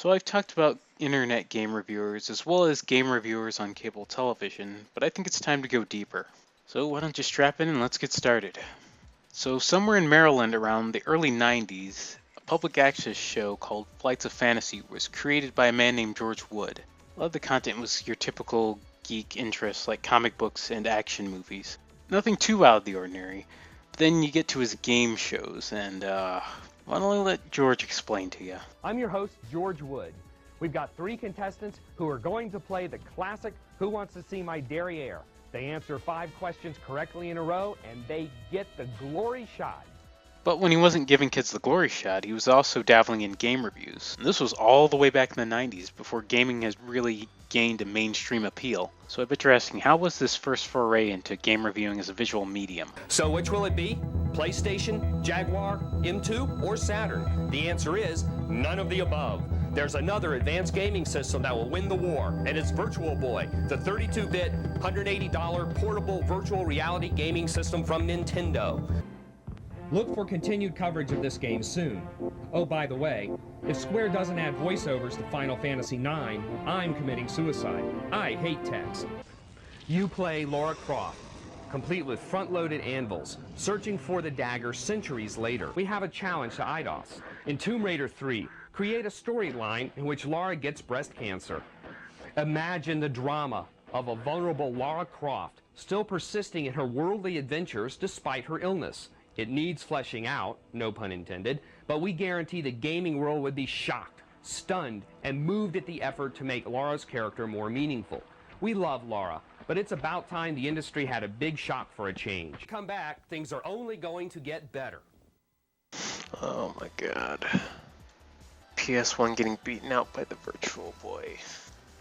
So I've talked about internet game reviewers as well as game reviewers on cable television, but I think it's time to go deeper. So why don't you strap in and let's get started. So somewhere in Maryland around the early 90s, a public access show called Flights of Fantasy was created by a man named George Wood. A lot of the content was your typical geek interests like comic books and action movies. Nothing too out of the ordinary. But then you get to his game shows and why don't I let George explain to you? I'm your host, George Wood. We've got 3 contestants who are going to play the classic Who Wants to See My Derriere. They answer 5 questions correctly in a row, and they get the glory shot. But when he wasn't giving kids the glory shot, he was also dabbling in game reviews. And this was all the way back in the 90s, before gaming has really gained a mainstream appeal. So I bet you're asking, how was this first foray into game reviewing as a visual medium? So which will it be? PlayStation, Jaguar, M2, or Saturn? The answer is none of the above. There's another advanced gaming system that will win the war, and it's Virtual Boy, the 32-bit, $180 portable virtual reality gaming system from Nintendo. Look for continued coverage of this game soon. Oh, by the way, if Square doesn't add voiceovers to Final Fantasy IX, I'm committing suicide. I hate text. You play Lara Croft, complete with front-loaded anvils, searching for the dagger centuries later. We have a challenge to Eidos. In Tomb Raider 3, create a storyline in which Lara gets breast cancer. Imagine the drama of a vulnerable Lara Croft still persisting in her worldly adventures despite her illness. It needs fleshing out, no pun intended, but we guarantee the gaming world would be shocked, stunned, and moved at the effort to make Lara's character more meaningful. We love Lara, but it's about time the industry had a big shock for a change. Come back, things are only going to get better. Oh my god. PS1 getting beaten out by the Virtual Boy.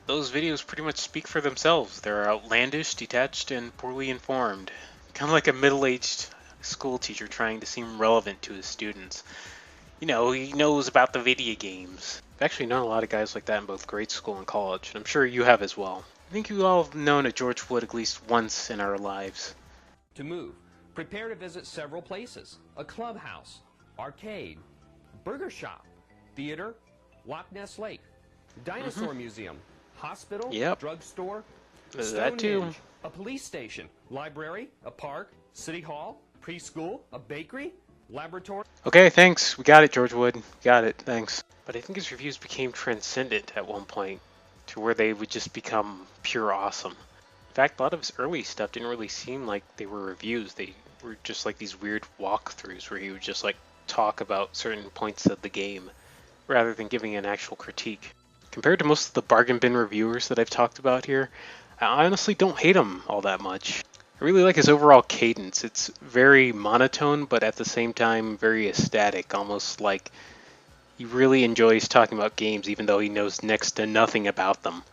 Those videos pretty much speak for themselves. They're outlandish, detached, and poorly informed. Kind of like a middle-aged school teacher trying to seem relevant to his students. You know, he knows about the video games. I've actually known a lot of guys like that in both grade school and college, and I'm sure you have as well. I think you all have known a George Wood at least once in our lives. To move, prepare to visit several places. A clubhouse, arcade, burger shop, theater, Loch Ness Lake, dinosaur museum, hospital, drugstore, that too. Stonehenge, a police station, library, a park, city hall, preschool, a bakery, laboratory. Okay, thanks. We got it, George Wood. Got it, thanks. But I think his reviews became transcendent at one point, to where they would just become pure awesome. In fact, a lot of his early stuff didn't really seem like they were reviews. They were just like these weird walkthroughs where he would just like talk about certain points of the game, rather than giving an actual critique. Compared to most of the bargain bin reviewers that I've talked about here, I honestly don't hate him all that much. I really like his overall cadence. It's very monotone, but at the same time very ecstatic, almost like he really enjoys talking about games even though he knows next to nothing about them.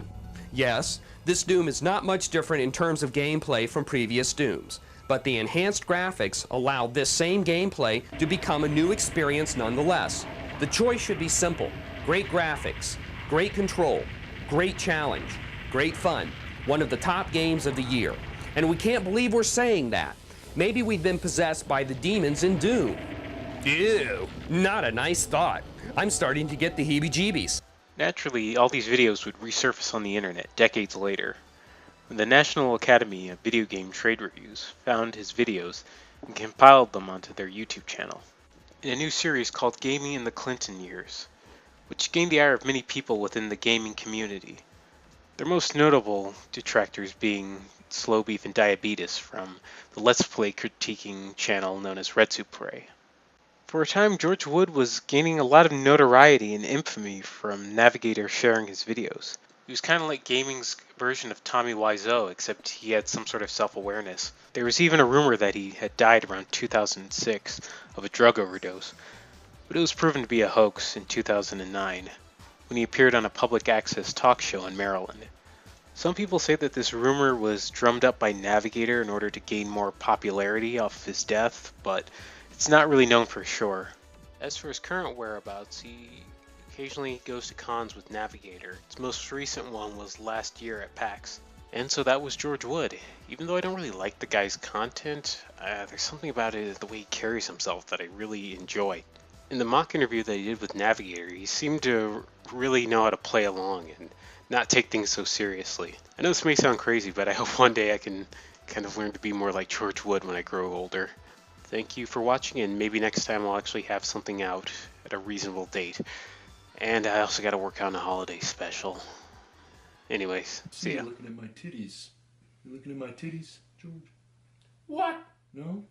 Yes, this Doom is not much different in terms of gameplay from previous Dooms, but the enhanced graphics allow this same gameplay to become a new experience nonetheless. The choice should be simple. Great graphics, great control, great challenge, great fun. One of the top games of the year. And we can't believe we're saying that. Maybe we've been possessed by the demons in Doom. Ew, not a nice thought. I'm starting to get the heebie-jeebies. Naturally, all these videos would resurface on the internet decades later, when the National Academy of Video Game Trade Reviews found his videos and compiled them onto their YouTube channel, in a new series called Gaming in the Clinton Years, which gained the ire of many people within the gaming community. Their most notable detractors being Slow Beef and Diabetes from the Let's Play critiquing channel known as Red Soup Puree. For a time, George Wood was gaining a lot of notoriety and infamy from Navigator sharing his videos. He was kind of like gaming's version of Tommy Wiseau, except he had some sort of self-awareness. There was even a rumor that he had died around 2006 of a drug overdose, but it was proven to be a hoax in 2009 when he appeared on a public access talk show in Maryland. Some people say that this rumor was drummed up by Navigator in order to gain more popularity off of his death, but it's not really known for sure. As for his current whereabouts, he occasionally goes to cons with Navigator. His most recent one was last year at PAX. And so that was George Wood. Even though I don't really like the guy's content, there's something about it, the way he carries himself, that I really enjoy. In the mock interview that he did with Navigator, he seemed to really know how to play along and not take things so seriously. I know this may sound crazy, but I hope one day I can kind of learn to be more like George Wood when I grow older. Thank you for watching, and maybe next time I'll actually have something out at a reasonable date. And I also got to work on a holiday special. Anyways, see ya. You're looking at my titties. You looking at my titties, George? What? No?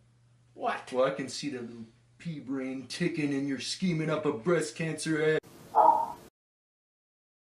What? Well, I can see that little pea brain ticking and you're scheming up a breast cancer ad